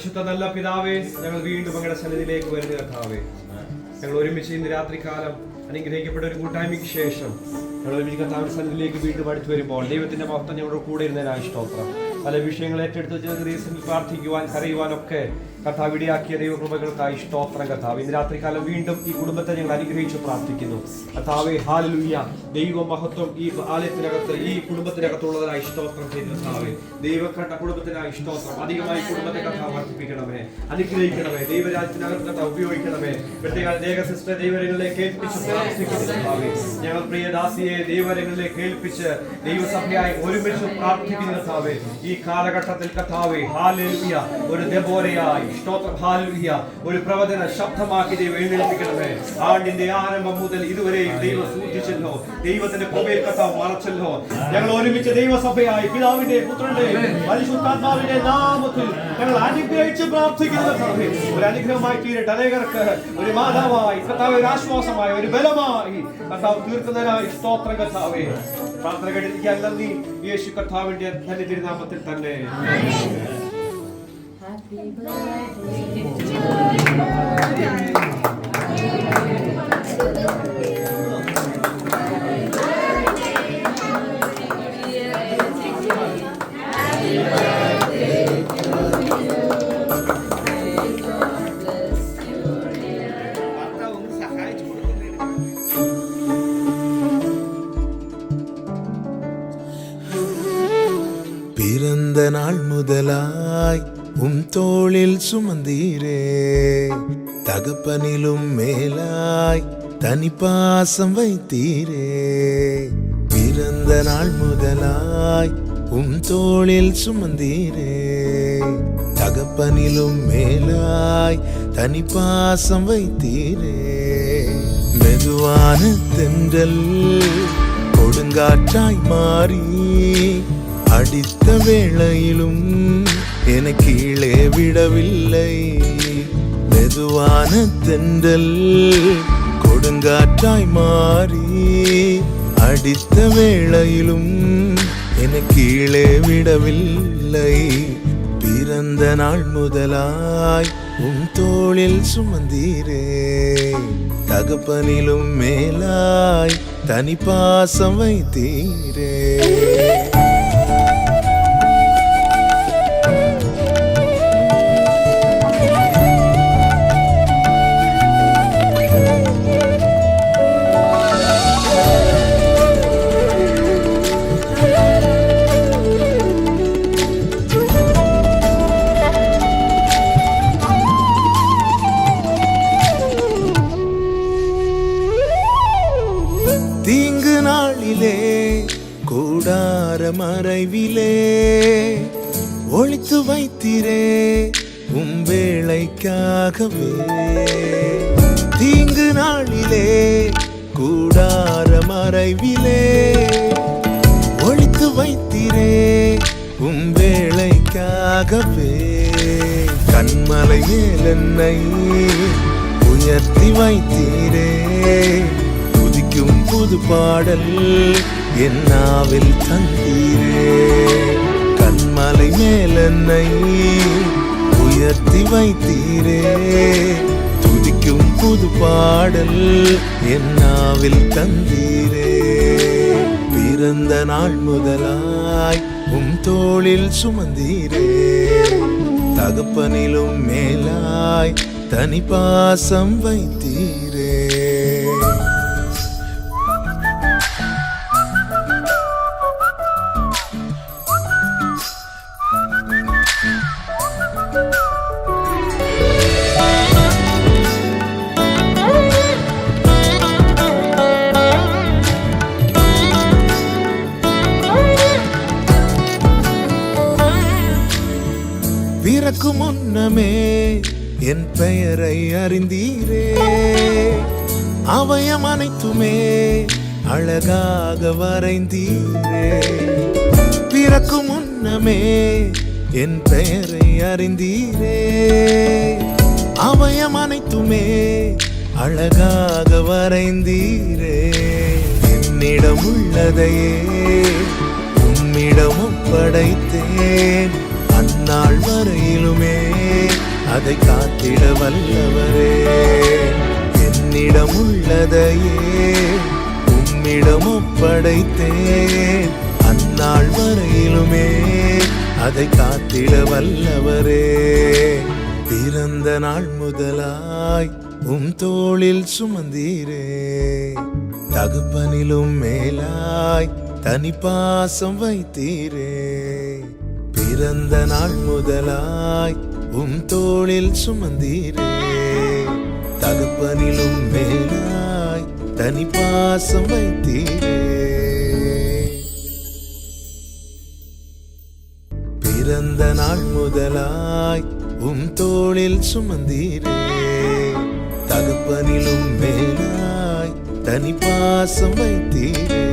പരിശുദ്ധ നല്ല പിതാവേ, ഞങ്ങൾ വീണ്ടും അങ്ങയുടെ സന്നിധിയിലേക്ക് വരുന്ന കർത്താവേ, ഞങ്ങൾ ഒരുമിച്ച് ഇന്ന് രാത്രികാലം അനുഗ്രഹിക്കപ്പെട്ട ഒരു കൂട്ടായ്മയ്ക്ക് ശേഷം ഞങ്ങൾ ഒരുമിച്ച് കർത്താവിന്റെ സന്നിധിയിലേക്ക് വീണ്ടും അടുത്ത് വരുമ്പോൾ ദൈവത്തിന്റെ മഹത്വം ഞങ്ങളുടെ കൂടെ ഇരുന്നതിനായി സ്തോത്രം. പല വിഷയങ്ങൾ ഏറ്റെടുത്ത് ദിവസത്തിൽ പ്രാർത്ഥിക്കുവാൻ കരയുവാനൊക്കെ കർത്താവ് ഇടയാക്കിയ ദൈവകൃപകൾക്കായി സ്തോത്രം കർത്താവ്. ഇന്ന് രാത്രികാലം വീണ്ടും ഈ കുടുംബത്തെ ഞങ്ങൾ അനുഗ്രഹിച്ച് പ്രാർത്ഥിക്കുന്നു കർത്താവേ. ഹല്ലേലൂയ. ദൈവ മഹത്വം ഈ ആലയത്തിനകത്ത് ഈ കുടുംബത്തിനകത്തുള്ളതിനായി സ്തോത്രം ചെയ്തു കർത്താവേ. ദൈവക്കട്ട കുടുംബത്തിനായി സ്തോത്രം. അധികമായി കുടുംബത്തെ കർത്താവ് വർദ്ധിപ്പിക്കണമേ, അനുഗ്രഹിക്കണമേ, ദൈവരാജ്യത്തിനകത്ത് കർത്താവ് ഉപയോഗിക്കണമേ. പ്രത്യേക സിസ്റ്റർ ദൈവരങ്ങളിലേക്ക് ഏൽപ്പിച്ച് പ്രാർത്ഥിക്കുന്നു കർത്താവേ. ഞങ്ങൾ പ്രിയദാസിയെ ദൈവരങ്ങളിലേക്ക് ഏൽപ്പിച്ച് ദൈവസഭയായി ഒരുമിച്ച് പ്രാർത്ഥിക്കുന്നു കർത്താവേ. ഈ കാലഘട്ടത്തിൽ കർത്താവേ ഹല്ലേലൂയ ഒരു ദെബോരയായി സ്തോത്രം. ഹല്ലേലൂയ ഒരു പ്രവചന ശബ്ദമാക്കി ദൈവം എഴുന്നേൽപ്പിക്കണമേ. ആണ്ടിന്റെ ആരംഭം മുതൽ ഇതുവരെ ദൈവം സൂക്ഷിച്ചല്ലോ, ദൈവത്തിന്റെ കൃപയിൽ കർത്താവ് മറച്ചല്ലോ. ഞങ്ങൾ ഒരുമിച്ച് ദൈവസഭയായി പിതാവിന്റെ പുത്രന്റെ പരിശുദ്ധാത്മാവിന്റെ നാമത്തിൽ ഞങ്ങൾ അനുഗ്രഹിച്ച് പ്രാർത്ഥിക്കുന്നു കർത്താവേ. ഒരു അനുഗ്രഹമായി തീരട്ടെ അനേകർക്ക്, ഒരു മാതാവായി കർത്താവ്, ഒരു ആശ്വാസമായി, ഒരു ബലമായി കർത്താവ് തീർക്കുന്നതിനായി സ്തോത്രം കർത്താവേ. പ്രാർത്ഥന കേട്ടിരിക്കാൻ നന്ദി. യേശു കർത്താവിന്റെ ധന്യ തിരുനാമത്തിൽ തന്നെ. பிறந்த நாள் முதலாய் தோளில் சுமந்தீரே, தகப்பனிலும் மேலாய் தனி பாசம் வைத்தீரே. பிறந்த நாள் முதலாய் தோளில் சுமந்தீரே, தகப்பனிலும் மேலாய் தனி பாசம் வைத்தீரே. மெதுவான தென்றல் கொடுங்காற்றாய் மாறி அடித்த வேளையிலும் என கீழே விடவில்லை. மெதுவான தென்றல் கொடுங்காற்றாய் மாறி அடித்த வேளையிலும் என கீழே விடவில்லை. பிறந்த நாள் முதலாய் தோளில் சுமந்தீரே, தகப்பனிலும் மேலாய் தனி பாசம் வைத்தீரே. தீங்கு நாளிலே கூடார மறைவிலே ஒளித்து வைத்திரே வேளைக்காகவே. தீங்கு நாளிலே கூடார மறைவிலே ஒளித்து வைத்திரே வேளைக்காகவே. கண்மலை மேல் என்னை உயர்த்தி வைத்தீரே, துதிக்கும் புது பாடல் என் நாவில் தந்தீரே. கண்மலை மேல் என்னை உயர்த்தி வைத்தீரே, துதிக்கும் புது பாடல் என் நாவில் தந்தீரே. பிறந்த நாள் முதலாய் தோளில் சுமந்தீரே, தகப்பனிலும் மேலாய் தனி பாசம் வைத்தீரே. பிறக்கும் முன்னமே என் பெயரை அறிந்தீரே, அவயம் அனைத்துமே அழகாக வரைந்தீரே. பிறக்கும் முன்னமே என் பெயரை அறிந்தீரே, அவயம் அனைத்துமே அழகாக வரைந்தீரே. என்னிடம் உள்ளதையே உம்மிடம் ஒப்படைத்தேன், அந்நாள் வரையிலுமே அதை காத்திட வல்லவரே. என்னிடம் உள்ளதையே உம்மிடம் ஒப்படைத்தேன், அந்நாள் வரையிலுமே அதை காத்திட வல்லவரே. பிறந்த நாள் முதலாய் தோளில் சுமந்தீரே, தகப்பனிலும் மேலாய் தனி பாசம் வைத்தீரே. பிறந்த நாள் முதலாய் தோளில் சுமந்தீரே, தகப்பனிலும் மேலாய் தனி பாசம் வைத்தீரே. பிறந்த நாள் முதலாய் தோளில் சுமந்தீரே, தகப்பனிலும் மேலாய் தனி பாசம் வைத்தீரே.